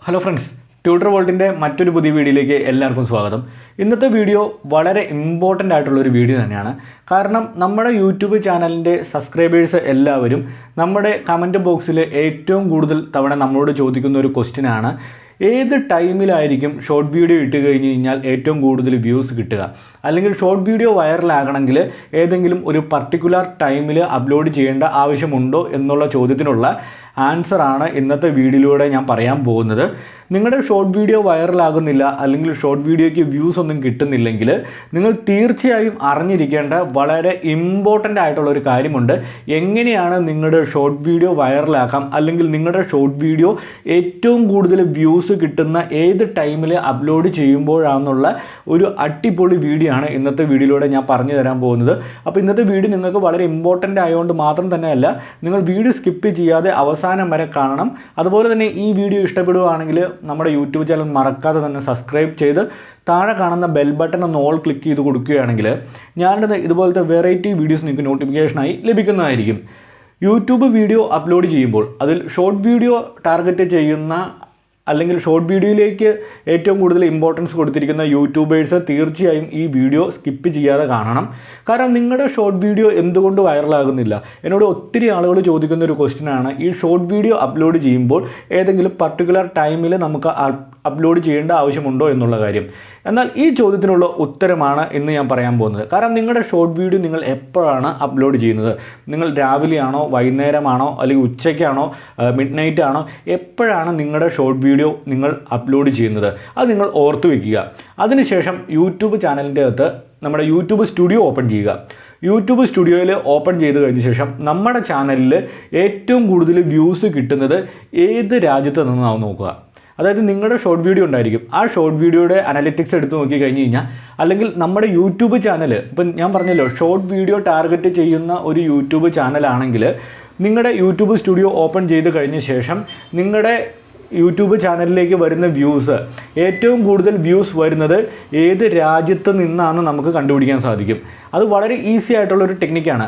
Hello friends, ട്യൂട്ടർവോൾട്ടിൻ്റെ മറ്റൊരു പുതിയ വീഡിയോയിലേക്ക് എല്ലാവർക്കും സ്വാഗതം. ഇന്നത്തെ വീഡിയോ വളരെ ഇമ്പോർട്ടൻ്റ് ആയിട്ടുള്ളൊരു വീഡിയോ തന്നെയാണ്. കാരണം നമ്മുടെ യൂട്യൂബ് ചാനലിൻ്റെ സബ്സ്ക്രൈബേഴ്സ് എല്ലാവരും നമ്മുടെ കമൻറ്റ് ബോക്സിൽ ഏറ്റവും കൂടുതൽ തവണ നമ്മളോട് ചോദിക്കുന്ന ഒരു ക്വസ്റ്റ്യനാണ്, ഏത് ടൈമിലായിരിക്കും ഷോർട്ട് വീഡിയോ ഇട്ട് കഴിഞ്ഞ് കഴിഞ്ഞാൽ ഏറ്റവും കൂടുതൽ വ്യൂസ് കിട്ടുക, അല്ലെങ്കിൽ ഷോർട്ട് വീഡിയോ വൈറലാകണമെങ്കിൽ ഏതെങ്കിലും ഒരു പർട്ടിക്കുലർ ടൈമിൽ അപ്ലോഡ് ചെയ്യേണ്ട ആവശ്യമുണ്ടോ എന്നുള്ള ചോദ്യത്തിനുള്ള ആൻസറാണ് ഇന്നത്തെ വീഡിയോയിലൂടെ ഞാൻ പറയാൻ പോകുന്നത്. നിങ്ങളുടെ ഷോർട്ട് വീഡിയോ വൈറലാകുന്നില്ല, അല്ലെങ്കിൽ ഷോർട്ട് വീഡിയോയ്ക്ക് വ്യൂസ് ഒന്നും കിട്ടുന്നില്ലെങ്കിൽ നിങ്ങൾ തീർച്ചയായും അറിഞ്ഞിരിക്കേണ്ട വളരെ ഇമ്പോർട്ടൻ്റ് ആയിട്ടുള്ള ഒരു കാര്യമുണ്ട്. എങ്ങനെയാണ് നിങ്ങളുടെ ഷോർട്ട് വീഡിയോ വൈറലാക്കാം, അല്ലെങ്കിൽ നിങ്ങളുടെ ഷോർട്ട് വീഡിയോ ഏറ്റവും കൂടുതൽ വ്യൂസ് കിട്ടുന്ന ഏത് ടൈമിൽ അപ്ലോഡ് ചെയ്യുമ്പോഴാണെന്നുള്ള ഒരു അടിപൊളി വീഡിയോ ആണ് ഇന്നത്തെ വീഡിയോയിലൂടെ ഞാൻ പറഞ്ഞു തരാൻ പോകുന്നത്. അപ്പോൾ ഇന്നത്തെ വീഡിയോ നിങ്ങൾക്ക് വളരെ ഇമ്പോർട്ടൻ്റ് ആയതുകൊണ്ട് മാത്രം തന്നെയല്ല, നിങ്ങൾ വീഡിയോ സ്കിപ്പ് ചെയ്യാതെ അവസാനം വരെ കാണണം. അതുപോലെ തന്നെ ഈ വീഡിയോ ഇഷ്ടപ്പെടുകയാണെങ്കിൽ നമ്മുടെ യൂട്യൂബ് ചാനൽ മറക്കാതെ തന്നെ സബ്സ്ക്രൈബ് ചെയ്ത് താഴെ കാണുന്ന ബെൽ ബട്ടൺ ഒന്ന് ഓൾ ക്ലിക്ക് ചെയ്ത് കൊടുക്കുകയാണെങ്കിൽ ഞാനിടുന്ന ഇതുപോലത്തെ വെറൈറ്റി വീഡിയോസ് നിങ്ങൾക്ക് നോട്ടിഫിക്കേഷനായി ലഭിക്കുന്നതായിരിക്കും. യൂട്യൂബ് വീഡിയോ അപ്ലോഡ് ചെയ്യുമ്പോൾ അതിൽ ഷോർട്ട് വീഡിയോ ടാർഗറ്റ് ചെയ്യുന്ന അല്ലെങ്കിൽ ഷോർട്ട് വീഡിയോയിലേക്ക് ഏറ്റവും കൂടുതൽ ഇമ്പോർട്ടൻസ് കൊടുത്തിരിക്കുന്ന യൂട്യൂബേഴ്സ് തീർച്ചയായും ഈ വീഡിയോ സ്കിപ്പ് ചെയ്യാതെ കാണണം. കാരണം നിങ്ങളുടെ ഷോർട്ട് വീഡിയോ എന്തുകൊണ്ട് വൈറലാകുന്നില്ല? എന്നോട് ഒത്തിരി ആളുകൾ ചോദിക്കുന്ന ഒരു ക്വസ്റ്റ്യനാണ്, ഈ ഷോർട്ട് വീഡിയോ അപ്ലോഡ് ചെയ്യുമ്പോൾ ഏതെങ്കിലും പർട്ടിക്കുലർ ടൈമിൽ നമുക്ക് അപ്ലോഡ് ചെയ്യേണ്ട ആവശ്യമുണ്ടോ എന്നുള്ള കാര്യം. എന്നാൽ ഈ ചോദ്യത്തിനുള്ള ഉത്തരമാണ് ഇന്ന് ഞാൻ പറയാൻ പോകുന്നത്. കാരണം നിങ്ങളുടെ ഷോർട്ട് വീഡിയോ നിങ്ങൾ എപ്പോഴാണ് അപ്ലോഡ് ചെയ്യുന്നത്? നിങ്ങൾ രാവിലെയാണോ, വൈകുന്നേരമാണോ, അല്ലെങ്കിൽ ഉച്ചയ്ക്കാണോ, മിഡ് നൈറ്റ് ആണോ, എപ്പോഴാണ് നിങ്ങളുടെ ഷോർട്ട് വീഡിയോ നിങ്ങൾ അപ്ലോഡ് ചെയ്യുന്നത്? അത് നിങ്ങൾ ഓർത്തു വയ്ക്കുക. അതിനുശേഷം യൂട്യൂബ് ചാനലിൻ്റെ അകത്ത് നമ്മുടെ യൂട്യൂബ് സ്റ്റുഡിയോ ഓപ്പൺ ചെയ്യുക. യൂട്യൂബ് സ്റ്റുഡിയോയിൽ ഓപ്പൺ ചെയ്ത് കഴിഞ്ഞ ശേഷം നമ്മുടെ ചാനലിൽ ഏറ്റവും കൂടുതൽ വ്യൂസ് കിട്ടുന്നത് ഏത് രാജ്യത്ത് നിന്നാവും നോക്കുക. അതായത് നിങ്ങളുടെ ഷോർട്ട് വീഡിയോ ഉണ്ടായിരിക്കും, ആ ഷോർട്ട് വീഡിയോയുടെ അനലിറ്റിക്സ് എടുത്ത് നോക്കി കഴിഞ്ഞ് കഴിഞ്ഞാൽ, അല്ലെങ്കിൽ നമ്മുടെ യൂട്യൂബ് ചാനൽ, ഇപ്പം ഞാൻ പറഞ്ഞല്ലോ ഷോർട്ട് വീഡിയോ ടാർഗറ്റ് ചെയ്യുന്ന ഒരു യൂട്യൂബ് ചാനലാണെങ്കിൽ നിങ്ങളുടെ യൂട്യൂബ് സ്റ്റുഡിയോ ഓപ്പൺ ചെയ്ത് കഴിഞ്ഞ ശേഷം നിങ്ങളുടെ യൂട്യൂബ് ചാനലിലേക്ക് വരുന്ന വ്യൂസ്, ഏറ്റവും കൂടുതൽ വ്യൂസ് വരുന്നത് ഏത് രാജ്യത്ത് നിന്നാണെന്ന് നമുക്ക് കണ്ടുപിടിക്കാൻ സാധിക്കും. അത് വളരെ ഈസി ആയിട്ടുള്ളൊരു ടെക്നിക്കാണ്.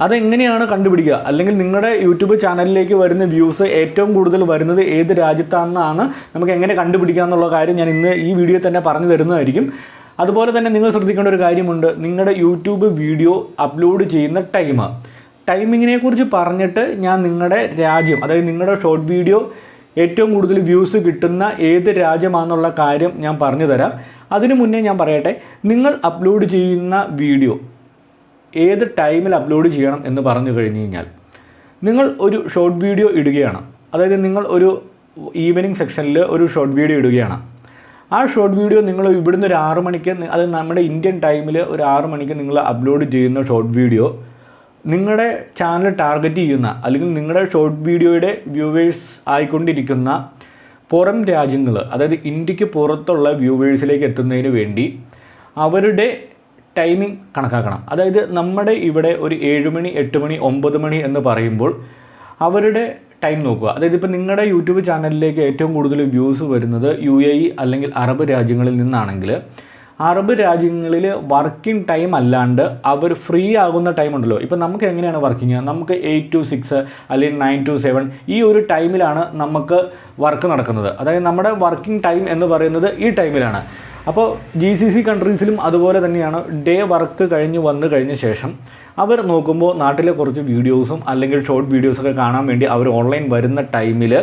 അതെങ്ങനെയാണ് കണ്ടുപിടിക്കുക, അല്ലെങ്കിൽ നിങ്ങളുടെ യൂട്യൂബ് ചാനലിലേക്ക് വരുന്ന വ്യൂസ് ഏറ്റവും കൂടുതൽ വരുന്നത് ഏത് രാജ്യത്താണെന്നാണ് നമുക്ക് എങ്ങനെ കണ്ടുപിടിക്കുക എന്നുള്ള കാര്യം ഞാൻ ഇന്ന് ഈ വീഡിയോ തന്നെ പറഞ്ഞു തരുന്നതായിരിക്കും. അതുപോലെ തന്നെ നിങ്ങൾ ശ്രദ്ധിക്കേണ്ട ഒരു കാര്യമുണ്ട്, നിങ്ങളുടെ യൂട്യൂബ് വീഡിയോ അപ്ലോഡ് ചെയ്യുന്ന ടൈമിങ്ങിനെ കുറിച്ച് പറഞ്ഞിട്ട് ഞാൻ നിങ്ങളുടെ രാജ്യം, അതായത് നിങ്ങളുടെ ഷോർട്ട് വീഡിയോ ഏറ്റവും കൂടുതൽ വ്യൂസ് കിട്ടുന്ന ഏത് രാജ്യമാണെന്നുള്ള കാര്യം ഞാൻ പറഞ്ഞു തരാം. അതിനു മുന്നേ ഞാൻ പറയട്ടെ, നിങ്ങൾ അപ്ലോഡ് ചെയ്യുന്ന വീഡിയോ ഏത് ടൈമിൽ അപ്ലോഡ് ചെയ്യണം എന്ന് പറഞ്ഞു കഴിഞ്ഞ് കഴിഞ്ഞാൽ, നിങ്ങൾ ഒരു ഷോർട്ട് വീഡിയോ ഇടുകയാണ്, അതായത് നിങ്ങൾ ഒരു ഈവനിങ് സെക്ഷനിൽ ഒരു ഷോർട്ട് വീഡിയോ ഇടുകയാണ്. ആ ഷോർട്ട് വീഡിയോ നിങ്ങൾ ഇവിടുന്ന് ഒരു 6 മണിക്ക്, അത് നമ്മുടെ ഇന്ത്യൻ ടൈമിൽ ഒരു 6 മണിക്ക് നിങ്ങൾ അപ്ലോഡ് ചെയ്യുന്ന ഷോർട്ട് വീഡിയോ നിങ്ങളുടെ ചാനൽ ടാർഗറ്റ് ചെയ്യുന്ന, അല്ലെങ്കിൽ നിങ്ങളുടെ ഷോർട്ട് വീഡിയോയുടെ വ്യൂവേഴ്സ് ആയിക്കൊണ്ടിരിക്കുന്ന പുറം രാജ്യങ്ങൾ, അതായത് ഇന്ത്യക്ക് പുറത്തുള്ള വ്യൂവേഴ്സിലേക്ക് എത്തുന്നതിന് വേണ്ടി അവരുടെ ടൈമിംഗ് കണക്കാക്കണം. അതായത് നമ്മുടെ ഇവിടെ ഒരു 7 മണി, 8 മണി, 9 മണി എന്ന് പറയുമ്പോൾ അവരുടെ ടൈം നോക്കുക. അതായത് ഇപ്പോൾ നിങ്ങളുടെ യൂട്യൂബ് ചാനലിലേക്ക് ഏറ്റവും കൂടുതൽ വ്യൂസ് വരുന്നത് UAE അല്ലെങ്കിൽ അറബ് രാജ്യങ്ങളിൽ നിന്നാണെങ്കിൽ, അറബ് രാജ്യങ്ങളിൽ വർക്കിംഗ് ടൈം അല്ലാണ്ട് അവർ ഫ്രീ ആകുന്ന ടൈം ഉണ്ടല്ലോ. ഇപ്പോൾ നമുക്ക് എങ്ങനെയാണ് വർക്കിംഗ്? നമുക്ക് 8 to 6 അല്ലെങ്കിൽ 9 to 7 ഈ ഒരു ടൈമിലാണ് നമുക്ക് വർക്ക് നടക്കുന്നത്. അതായത് നമ്മുടെ വർക്കിംഗ് ടൈം എന്ന് പറയുന്നത് ഈ ടൈമിലാണ്. അപ്പോൾ GCC കൺട്രീസിലും അതുപോലെ തന്നെയാണ്. ഡേ വർക്ക് വന്നു കഴിഞ്ഞ ശേഷം അവർ നോക്കുമ്പോൾ നാട്ടിലെ കുറച്ച് വീഡിയോസും അല്ലെങ്കിൽ ഷോർട്ട് വീഡിയോസൊക്കെ കാണാൻ വേണ്ടി അവർ ഓൺലൈൻ വരുന്ന ടൈമിൽ,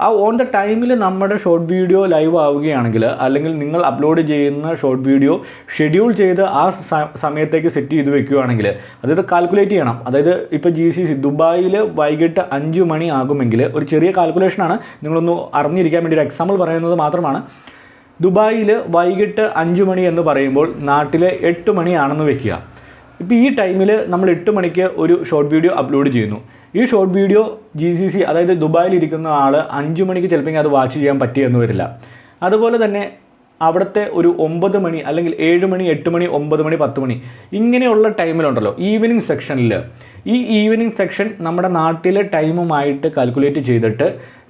ആ ഓൺ ദ ടൈമിൽ നമ്മുടെ ഷോർട്ട് വീഡിയോ ലൈവ് ആവുകയാണെങ്കിൽ, അല്ലെങ്കിൽ നിങ്ങൾ അപ്ലോഡ് ചെയ്യുന്ന ഷോർട്ട് വീഡിയോ ഷെഡ്യൂൾ ചെയ്ത് ആ സമയത്തേക്ക് സെറ്റ് ചെയ്ത് വെക്കുകയാണെങ്കിൽ, അതായത് കാൽക്കുലേറ്റ് ചെയ്യണം. അതായത് ഇപ്പോൾ GCC ദുബായിൽ വൈകിട്ട് 5 മണി ആകുമെങ്കിൽ, ഒരു ചെറിയ കാൽക്കുലേഷനാണ്, നിങ്ങളൊന്ന് അറിഞ്ഞിരിക്കാൻ വേണ്ടി ഒരു എക്സാമ്പിൾ പറയുന്നത് മാത്രമാണ്. ദുബായിൽ വൈകിട്ട് 5 മണി എന്ന് പറയുമ്പോൾ നാട്ടിലെ 8 മണിയാണെന്ന് വെക്കുക. ഇപ്പോൾ ഈ ടൈമിൽ നമ്മൾ 8 മണിക്ക് ഒരു ഷോർട്ട് വീഡിയോ അപ്ലോഡ് ചെയ്യുന്നു. ഈ ഷോർട്ട് വീഡിയോ GCC, അതായത് ദുബായിലിരിക്കുന്ന ആൾ 5 മണിക്ക് ചിലപ്പോൾ അത് വാച്ച് ചെയ്യാൻ പറ്റിയെന്ന് വരില്ല. അതുപോലെ തന്നെ അവിടുത്തെ ഒരു 9 മണി, അല്ലെങ്കിൽ 7 മണി, 8 മണി, 9 മണി, 10 മണി ഇങ്ങനെയുള്ള ടൈമിലുണ്ടല്ലോ ഈവനിങ് സെക്ഷനിൽ, ഈ ഈവനിങ് സെക്ഷൻ നമ്മുടെ നാട്ടിലെ ടൈമുമായിട്ട് കാൽക്കുലേറ്റ് ചെയ്തിട്ട്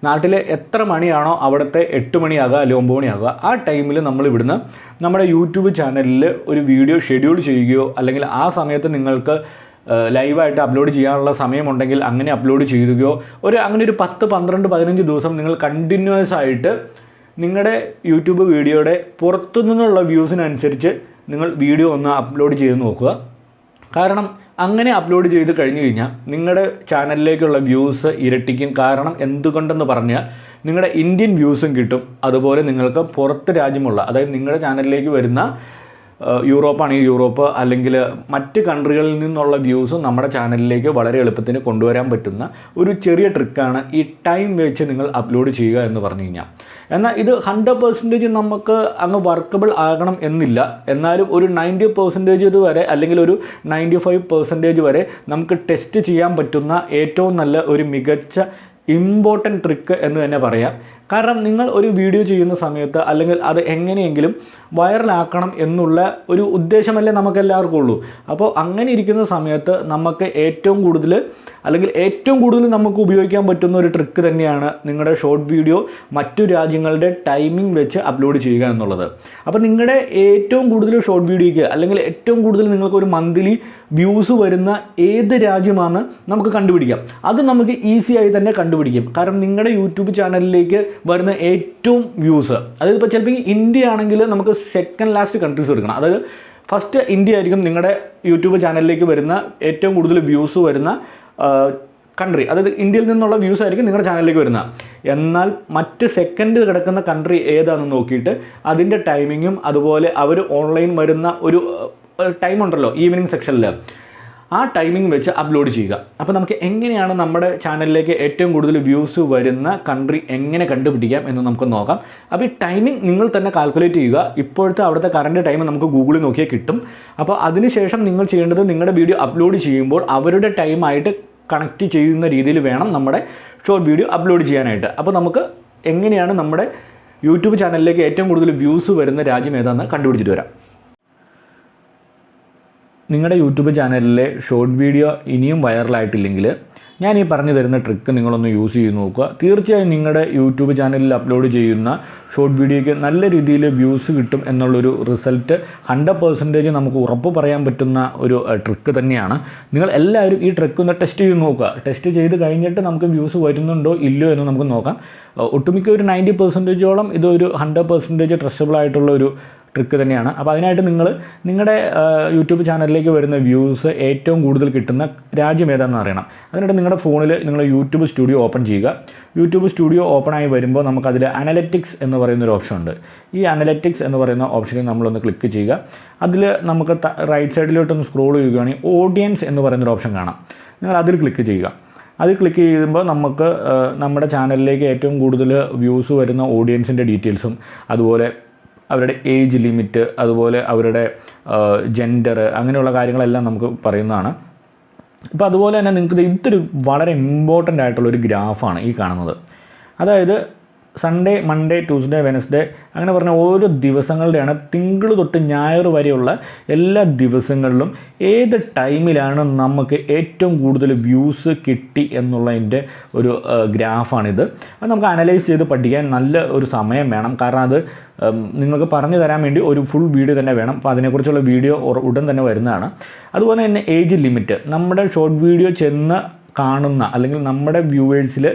നാട്ടിൽ എത്ര മണിയാണോ അവിടുത്തെ 8 മണിയാകുക അല്ലെങ്കിൽ 9 മണിയാകുക, ആ ടൈമിൽ നമ്മൾ ഇവിടുന്ന് നമ്മുടെ യൂട്യൂബ് ചാനലിൽ ഒരു വീഡിയോ ഷെഡ്യൂൾ ചെയ്യുകയോ, അല്ലെങ്കിൽ ആ സമയത്ത് നിങ്ങൾക്ക് ലൈവായിട്ട് അപ്ലോഡ് ചെയ്യാനുള്ള സമയമുണ്ടെങ്കിൽ അങ്ങനെ അപ്ലോഡ് ചെയ്യുകയോ അങ്ങനെ ഒരു 10, 12, 15 ദിവസം നിങ്ങൾ കണ്ടിന്യൂസ് ആയിട്ട് നിങ്ങളുടെ യൂട്യൂബ് വീഡിയോയുടെ പുറത്തു നിന്നുള്ള വ്യൂസിനനുസരിച്ച് നിങ്ങൾ വീഡിയോ ഒന്ന് അപ്ലോഡ് ചെയ്ത് നോക്കുക. കാരണം അങ്ങനെ അപ്ലോഡ് ചെയ്ത് കഴിഞ്ഞ് കഴിഞ്ഞാൽ നിങ്ങളുടെ ചാനലിലേക്കുള്ള വ്യൂസ് ഇരട്ടിക്കും. കാരണം എന്തുകൊണ്ടെന്ന് പറഞ്ഞാൽ നിങ്ങളുടെ ഇന്ത്യൻ വ്യൂസും കിട്ടും, അതുപോലെ നിങ്ങൾക്ക് പുറത്ത് രാജ്യമുള്ള, അതായത് നിങ്ങളുടെ ചാനലിലേക്ക് വരുന്ന യൂറോപ്പാണെങ്കിൽ യൂറോപ്പ് അല്ലെങ്കിൽ മറ്റ് കൺട്രികളിൽ നിന്നുള്ള വ്യൂസും നമ്മുടെ ചാനലിലേക്ക് വളരെ എളുപ്പത്തിന് കൊണ്ടുവരാൻ പറ്റുന്ന ഒരു ചെറിയ ട്രിക്കാണ് ഈ ടൈം വെച്ച് നിങ്ങൾ അപ്ലോഡ് ചെയ്യുക എന്ന് പറഞ്ഞു കഴിഞ്ഞാൽ. എന്നാൽ ഇത് 100% നമുക്ക് അങ്ങ് വർക്കബിൾ ആകണം എന്നില്ല. എന്നാലും ഒരു 90% വരെ അല്ലെങ്കിൽ ഒരു 95% വരെ നമുക്ക് ടെസ്റ്റ് ചെയ്യാൻ പറ്റുന്ന ഏറ്റവും നല്ല ഒരു മികച്ച ഇമ്പോർട്ടൻറ്റ് ട്രിക്ക് എന്ന് തന്നെ പറയാം. കാരണം നിങ്ങൾ ഒരു വീഡിയോ ചെയ്യുന്ന സമയത്ത് അല്ലെങ്കിൽ അത് എങ്ങനെയെങ്കിലും വൈറലാക്കണം എന്നുള്ള ഒരു ഉദ്ദേശമല്ലേ നമുക്കെല്ലാവർക്കും ഉള്ളൂ. അപ്പോൾ അങ്ങനെ ഇരിക്കുന്ന സമയത്ത് നമുക്ക് ഏറ്റവും കൂടുതൽ നമുക്ക് ഉപയോഗിക്കാൻ പറ്റുന്ന ഒരു ട്രിക്ക് തന്നെയാണ് നിങ്ങളുടെ ഷോർട്ട് വീഡിയോ മറ്റു രാജ്യങ്ങളുടെ ടൈമിംഗ് വെച്ച് അപ്ലോഡ് ചെയ്യുക എന്നുള്ളത്. അപ്പോൾ നിങ്ങളുടെ ഏറ്റവും കൂടുതൽ ഷോർട്ട് വീഡിയോയ്ക്ക് അല്ലെങ്കിൽ ഏറ്റവും കൂടുതൽ നിങ്ങൾക്ക് ഒരു മന്ത്ലി വ്യൂസ് വരുന്ന ഏത് രാജ്യമാണെന്ന് നമുക്ക് കണ്ടുപിടിക്കാം. അത് നമുക്ക് ഈസി ആയി തന്നെ കണ്ടുപിടിക്കും. കാരണം നിങ്ങളുടെ യൂട്യൂബ് ചാനലിലേക്ക് വരുന്ന ഏറ്റവും വ്യൂസ്, അതായത് ഇപ്പോൾ ചിലപ്പോൾ ഇന്ത്യ ആണെങ്കിൽ നമുക്ക് സെക്കൻഡ് ലാസ്റ്റ് കൺട്രീസ് എടുക്കണം. അതായത് ഫസ്റ്റ് ഇന്ത്യ ആയിരിക്കും നിങ്ങളുടെ യൂട്യൂബ് ചാനലിലേക്ക് വരുന്ന ഏറ്റവും കൂടുതൽ വ്യൂസ് വരുന്ന കൺട്രി. അതായത് ഇന്ത്യയിൽ നിന്നുള്ള വ്യൂസ് ആയിരിക്കും നിങ്ങളുടെ ചാനലിലേക്ക് വരുന്നത്. എന്നാൽ മറ്റ് സെക്കൻഡ് കിടക്കുന്ന കൺട്രി ഏതാണെന്ന് നോക്കിയിട്ട് അതിൻ്റെ ടൈമിങ്ങും അതുപോലെ അവർ ഓൺലൈൻ വരുന്ന ഒരു ടൈം ഉണ്ടല്ലോ ഈവനിങ് സെക്ഷനിൽ, ആ ടൈമിംഗ് വെച്ച് അപ്ലോഡ് ചെയ്യുക. അപ്പോൾ നമുക്ക് എങ്ങനെയാണ് നമ്മുടെ ചാനലിലേക്ക് ഏറ്റവും കൂടുതൽ വ്യൂസ് വരുന്ന കൺട്രി എങ്ങനെ കണ്ടുപിടിക്കാം എന്ന് നമുക്ക് നോക്കാം. അപ്പോൾ ഈ ടൈമിംഗ് നിങ്ങൾ തന്നെ കാൽക്കുലേറ്റ് ചെയ്യുക. ഇപ്പോഴത്തെ അവിടുത്തെ കറണ്ട് ടൈം നമുക്ക് ഗൂഗിളിൽ നോക്കിയാൽ കിട്ടും. അപ്പോൾ അതിനുശേഷം നിങ്ങൾ ചെയ്യേണ്ടത് നിങ്ങളുടെ വീഡിയോ അപ്ലോഡ് ചെയ്യുമ്പോൾ അവരുടെ ടൈമായിട്ട് കണക്റ്റ് ചെയ്യുന്ന രീതിയിൽ വേണം നമ്മുടെ ഷോർട്ട് വീഡിയോ അപ്ലോഡ് ചെയ്യാനായിട്ട്. അപ്പോൾ നമുക്ക് എങ്ങനെയാണ് നമ്മുടെ യൂട്യൂബ് ചാനലിലേക്ക് ഏറ്റവും കൂടുതൽ വ്യൂസ് വരുന്ന രാജ്യം ഏതാണെന്ന് കണ്ടുപിടിച്ചിട്ട് വരാം. നിങ്ങളുടെ യൂട്യൂബ് ചാനലിലെ ഷോർട്ട് വീഡിയോ ഇനിയും വൈറലായിട്ടില്ലെങ്കിൽ ഞാൻ ഈ പറഞ്ഞു തരുന്ന ട്രിക്ക് നിങ്ങളൊന്ന് യൂസ് ചെയ്ത് നോക്കുക. തീർച്ചയായും നിങ്ങളുടെ യൂട്യൂബ് ചാനലിൽ അപ്ലോഡ് ചെയ്യുന്ന ഷോർട്ട് വീഡിയോയ്ക്ക് നല്ല രീതിയിൽ വ്യൂസ് കിട്ടും എന്നുള്ളൊരു റിസൾട്ട് 100% നമുക്ക് ഉറപ്പ് പറയാൻ പറ്റുന്ന ഒരു ട്രിക്ക് തന്നെയാണ്. നിങ്ങൾ എല്ലാവരും ഈ ട്രിക്ക് ഒന്ന് ടെസ്റ്റ് ചെയ്ത് നോക്കുക. ടെസ്റ്റ് ചെയ്ത് കഴിഞ്ഞിട്ട് നമുക്ക് വ്യൂസ് വരുന്നുണ്ടോ ഇല്ലയോ എന്ന് നമുക്ക് നോക്കാം. ഒട്ടുമിക്ക ഒരു 90%ഓളം ഇതൊരു 100% ട്രസ്റ്റബിൾ ആയിട്ടുള്ള ഒരു ട്രിക്ക് തന്നെയാണ്. അപ്പോൾ അതിനായിട്ട് നിങ്ങളുടെ യൂട്യൂബ് ചാനലിലേക്ക് വരുന്ന വ്യൂസ് ഏറ്റവും കൂടുതൽ കിട്ടുന്ന രാജ്യം ഏതാണെന്ന് അറിയണം. അതിനായിട്ട് നിങ്ങളുടെ ഫോണിൽ നിങ്ങൾ യൂട്യൂബ് സ്റ്റുഡിയോ ഓപ്പൺ ചെയ്യുക. യൂട്യൂബ് സ്റ്റുഡിയോ ഓപ്പൺ ആയി വരുമ്പോൾ നമുക്കതിൽ അനലറ്റിക്സ് എന്ന് പറയുന്നൊരു ഓപ്ഷൻ ഉണ്ട്. ഈ അനലറ്റിക്സ് എന്ന് പറയുന്ന ഓപ്ഷനിൽ നമ്മളൊന്ന് ക്ലിക്ക് ചെയ്യുക. അതിൽ നമുക്ക് റൈറ്റ് സൈഡിലോട്ടൊന്ന് സ്ക്രോൾ ചെയ്യുകയാണെങ്കിൽ ഓഡിയൻസ് എന്ന് പറയുന്നൊരു ഓപ്ഷൻ കാണാം. നിങ്ങൾ അതിൽ ക്ലിക്ക് ചെയ്യുക. അതിൽ ക്ലിക്ക് ചെയ്യുമ്പോൾ നമുക്ക് നമ്മുടെ ചാനലിലേക്ക് ഏറ്റവും കൂടുതൽ വ്യൂസ് വരുന്ന ഓഡിയൻസിൻ്റെ ഡീറ്റെയിൽസും അതുപോലെ അവരുടെ ഏജ് ലിമിറ്റ് അതുപോലെ അവരുടെ ജെൻഡർ അങ്ങനെയുള്ള കാര്യങ്ങളെല്ലാം നമുക്ക് പറയുന്നതാണ്. ഇപ്പോൾ അതുപോലെ തന്നെ നിങ്ങൾക്ക് ഇതൊരു വളരെ ഇമ്പോർട്ടൻ്റ് ആയിട്ടുള്ളൊരു ഗ്രാഫാണ് ഈ കാണുന്നത്. അതായത് സൺഡേ, മൺഡേ, ട്യൂസ്ഡേ, വെനസ്ഡേ അങ്ങനെ പറഞ്ഞ ഓരോ ദിവസങ്ങളുടെയാണ് തിങ്കൾ തൊട്ട് ഞായർ വരെയുള്ള എല്ലാ ദിവസങ്ങളിലും ഏത് ടൈമിലാണ് നമുക്ക് ഏറ്റവും കൂടുതൽ വ്യൂസ് കിട്ടി എന്നുള്ളതിൻ്റെ ഒരു ഗ്രാഫാണിത്. അത് നമുക്ക് അനലൈസ് ചെയ്ത് പഠിക്കാൻ നല്ല ഒരു സമയം വേണം. കാരണം അത് നിങ്ങൾക്ക് പറഞ്ഞു തരാൻ വേണ്ടി ഒരു ഫുൾ വീഡിയോ തന്നെ വേണം. അപ്പോൾ അതിനെക്കുറിച്ചുള്ള വീഡിയോ ഉടൻ തന്നെ വരുന്നതാണ്. അതുപോലെ തന്നെ ഏജ് ലിമിറ്റ്, നമ്മുടെ ഷോർട്ട് വീഡിയോ ചെന്ന് കാണുന്ന അല്ലെങ്കിൽ നമ്മുടെ വ്യൂവേഴ്സിൽ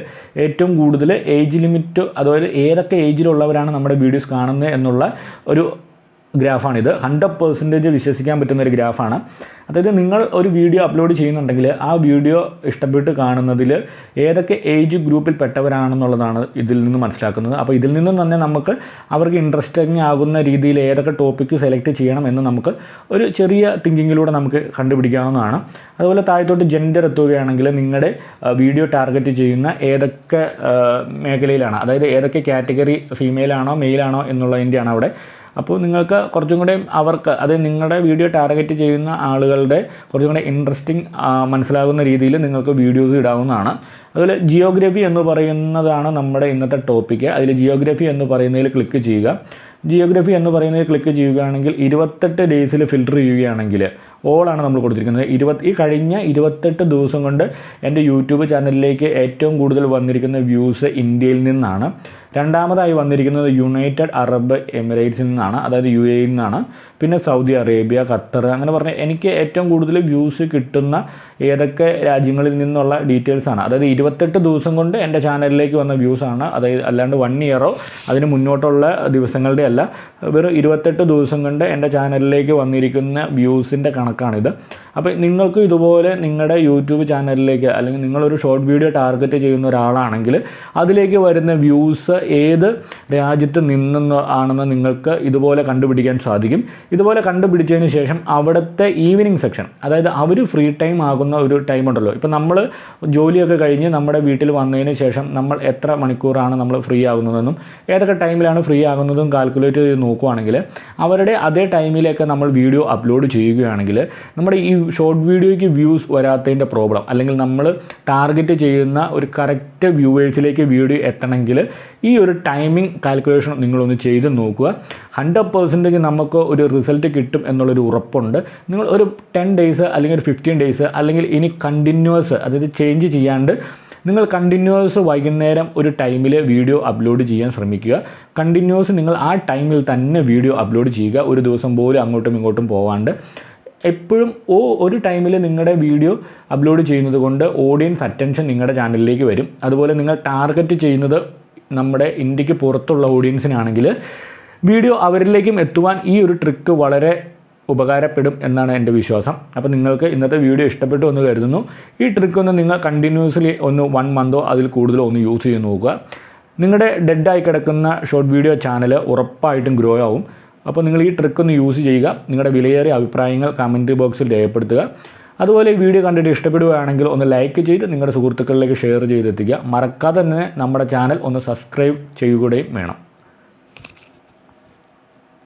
ഏറ്റവും കൂടുതൽ ഏജ് ലിമിറ്റ്, അതായത് ഏതൊക്കെ ഏജിലുള്ളവരാണ് നമ്മുടെ വീഡിയോസ് കാണുന്നത് എന്നുള്ള ഒരു ഗ്രാഫാണിത്. 100% വിശ്വസിക്കാൻ പറ്റുന്ന ഒരു ഗ്രാഫാണ്. അതായത് നിങ്ങൾ ഒരു വീഡിയോ അപ്ലോഡ് ചെയ്യുന്നുണ്ടെങ്കിൽ ആ വീഡിയോ ഇഷ്ടപ്പെട്ട് കാണുന്നതിൽ ഏതൊക്കെ ഏജ് ഗ്രൂപ്പിൽ പെട്ടവരാണെന്നുള്ളതാണ് ഇതിൽ നിന്ന് മനസ്സിലാക്കുന്നത്. അപ്പോൾ ഇതിൽ നിന്നും തന്നെ നമുക്ക് അവർക്ക് ഇൻട്രസ്റ്റിംഗ് ആകുന്ന രീതിയിൽ ഏതൊക്കെ ടോപ്പിക്ക് സെലക്ട് ചെയ്യണം എന്ന് നമുക്ക് ഒരു ചെറിയ തിങ്കിങ്ങിലൂടെ നമുക്ക് കണ്ടുപിടിക്കാവുന്നതാണ്. അതുപോലെ താഴത്തോട്ട് ജെൻഡർ എത്തുകയാണെങ്കിൽ നിങ്ങളുടെ വീഡിയോ ടാർഗറ്റ് ചെയ്യുന്ന ഏതൊക്കെ മേഖലയിലാണ്, അതായത് ഏതൊക്കെ കാറ്റഗറി ഫീമെയിലാണോ മെയിലാണോ എന്നുള്ളതിൻ്റെയാണ് അവിടെ. അപ്പോൾ നിങ്ങൾക്ക് കുറച്ചും കൂടെ അവർക്ക്, അതായത് നിങ്ങളുടെ വീഡിയോ ടാർഗറ്റ് ചെയ്യുന്ന ആളുകളുടെ കുറച്ചും കൂടെ ഇൻട്രസ്റ്റിംഗ് മനസ്സിലാകുന്ന രീതിയിൽ നിങ്ങൾക്ക് വീഡിയോസ് ഇടാവുന്നതാണ്. അതുപോലെ ജിയോഗ്രഫി എന്ന് പറയുന്നതാണ് നമ്മുടെ ഇന്നത്തെ ടോപ്പിക്ക്. അതിൽ ജിയോഗ്രഫി എന്ന് പറയുന്നതിൽ ക്ലിക്ക് ചെയ്യുക. ജിയോഗ്രഫി എന്ന് പറയുന്നതിൽ ക്ലിക്ക് ചെയ്യുകയാണെങ്കിൽ 28 ഡേയ്സിൽ ഫിൽറ്റർ ചെയ്യുകയാണെങ്കിൽ ഓളാണ് നമ്മൾ കൊടുത്തിരിക്കുന്നത്. ഈ കഴിഞ്ഞ 28 ദിവസം കൊണ്ട് എൻ്റെ യൂട്യൂബ് ചാനലിലേക്ക് ഏറ്റവും കൂടുതൽ വന്നിരിക്കുന്ന വ്യൂസ് ഇന്ത്യയിൽ നിന്നാണ്. രണ്ടാമതായി വന്നിരിക്കുന്നത് യുണൈറ്റഡ് അറബ് എമിറേറ്റ്സിൽ നിന്നാണ്, അതായത് UAE നിന്നാണ്. പിന്നെ സൗദി അറേബ്യ, ഖത്തർ, അങ്ങനെ പറഞ്ഞാൽ എനിക്ക് ഏറ്റവും കൂടുതൽ വ്യൂസ് കിട്ടുന്ന ഏതൊക്കെ രാജ്യങ്ങളിൽ നിന്നുള്ള ഡീറ്റെയിൽസാണ്. അതായത് 28 ദിവസം കൊണ്ട് എൻ്റെ ചാനലിലേക്ക് വന്ന വ്യൂസാണ്. അതായത് അല്ലാണ്ട് 1 ഇയറോ അതിന് മുന്നോട്ടുള്ള ദിവസങ്ങളുടെ അല്ല, വെറും 28 ദിവസം കൊണ്ട് എൻ്റെ ചാനലിലേക്ക് വന്നിരിക്കുന്ന വ്യൂസിൻ്റെ കണക്കാണിത്. അപ്പോൾ നിങ്ങൾക്ക് ഇതുപോലെ നിങ്ങളുടെ യൂട്യൂബ് ചാനലിലേക്ക് അല്ലെങ്കിൽ നിങ്ങളൊരു ഷോർട്ട് വീഡിയോ ടാർഗറ്റ് ചെയ്യുന്ന ഒരാളാണെങ്കിൽ അതിലേക്ക് വരുന്ന വ്യൂസ് ഏത് രാജ്യത്ത് നിന്നെന്ന് ആണെന്ന് നിങ്ങൾക്ക് ഇതുപോലെ കണ്ടുപിടിക്കാൻ സാധിക്കും. ഇതുപോലെ കണ്ടുപിടിച്ചതിന് ശേഷം അവിടുത്തെ ഈവനിങ് സെക്ഷൻ, അതായത് അവർ ഫ്രീ ടൈം ആകുന്ന ഒരു ടൈം ഉണ്ടല്ലോ. ഇപ്പോൾ നമ്മൾ ജോലിയൊക്കെ കഴിഞ്ഞ് നമ്മുടെ വീട്ടിൽ വന്നതിന് ശേഷം നമ്മൾ എത്ര മണിക്കൂറാണ് നമ്മൾ ഫ്രീ ആകുന്നതെന്നും ഏതൊക്കെ ടൈമിലാണ് ഫ്രീ ആകുന്നതും കാൽക്കുലേറ്റ് ചെയ്ത് നോക്കുകയാണെങ്കിൽ അവരുടെ അതേ ടൈമിലേക്ക് നമ്മൾ വീഡിയോ അപ്ലോഡ് ചെയ്യുകയാണെങ്കിൽ നമ്മുടെ ഈ ഷോർട്ട് വീഡിയോയ്ക്ക് വ്യൂസ് വരാത്തതിൻ്റെ പ്രോബ്ലം, അല്ലെങ്കിൽ നമ്മൾ ടാർഗറ്റ് ചെയ്യുന്ന ഒരു കറക്റ്റ് വ്യൂവേഴ്സിലേക്ക് വീഡിയോ എത്തണമെങ്കിൽ ഈ ഒരു ടൈമിംഗ് കാൽക്കുലേഷൻ നിങ്ങളൊന്ന് ചെയ്ത് നോക്കുക. 100% നമുക്ക് ഒരു റിസൾട്ട് കിട്ടും എന്നുള്ളൊരു ഉറപ്പുണ്ട്. നിങ്ങൾ ഒരു 10 ഡേയ്സ് അല്ലെങ്കിൽ ഒരു 15 ഡേയ്സ് അല്ലെങ്കിൽ ഇനി കണ്ടിന്യൂസ്, അതായത് ചേഞ്ച് ചെയ്യാണ്ട് നിങ്ങൾ കണ്ടിന്യൂസ് വൈകുന്നേരം ഒരു ടൈമിൽ വീഡിയോ അപ്ലോഡ് ചെയ്യാൻ ശ്രമിക്കുക. കണ്ടിന്യൂസ് നിങ്ങൾ ആ ടൈമിൽ തന്നെ വീഡിയോ അപ്ലോഡ് ചെയ്യുക, ഒരു ദിവസം പോലും അങ്ങോട്ടും ഇങ്ങോട്ടും പോവാണ്ട്. എപ്പോഴും ഒരു ടൈമിൽ നിങ്ങളുടെ വീഡിയോ അപ്ലോഡ് ചെയ്യുന്നത് കൊണ്ട് ഓഡിയൻസ് അറ്റൻഷൻ നിങ്ങളുടെ ചാനലിലേക്ക് വരും. അതുപോലെ നിങ്ങൾ ടാർഗറ്റ് ചെയ്യുന്നത് നമ്മുടെ ഇന്ത്യക്ക് പുറത്തുള്ള ഓഡിയൻസിനാണെങ്കിൽ വീഡിയോ അവരിലേക്കും എത്തുവാൻ ഈ ഒരു ട്രിക്ക് വളരെ ഉപകാരപ്പെടും എന്നാണ് എൻ്റെ വിശ്വാസം. അപ്പോൾ നിങ്ങൾക്ക് ഇന്നത്തെ വീഡിയോ ഇഷ്ടപ്പെട്ടു എന്ന് കരുതുന്നു. ഈ ട്രിക്ക് ഒന്ന് നിങ്ങൾ കണ്ടിന്യൂസ്ലി ഒന്ന് 1 മന്തോ അതിൽ കൂടുതലോ ഒന്ന് യൂസ് ചെയ്ത് നോക്കുക. നിങ്ങളുടെ ഡെഡായി കിടക്കുന്ന ഷോർട്ട് വീഡിയോ ചാനൽ ഉറപ്പായിട്ടും ഗ്രോ ആവും. അപ്പോൾ നിങ്ങൾ ഈ ട്രിക്ക് ഒന്ന് യൂസ് ചെയ്യുക. നിങ്ങളുടെ വിലയേറിയ അഭിപ്രായങ്ങൾ കമൻറ്റ് ബോക്സിൽ രേഖപ്പെടുത്തുക. അതുപോലെ ഈ വീഡിയോ കണ്ടിട്ട് ഇഷ്ടപ്പെടുകയാണെങ്കിൽ ഒന്ന് ലൈക്ക് ചെയ്ത് നിങ്ങളുടെ സുഹൃത്തുക്കളിലേക്ക് ഷെയർ ചെയ്തെത്തിക്കുക. മറക്കാതെ തന്നെ നമ്മുടെ ചാനൽ ഒന്ന് സബ്സ്ക്രൈബ് ചെയ്യുകയും വേണം.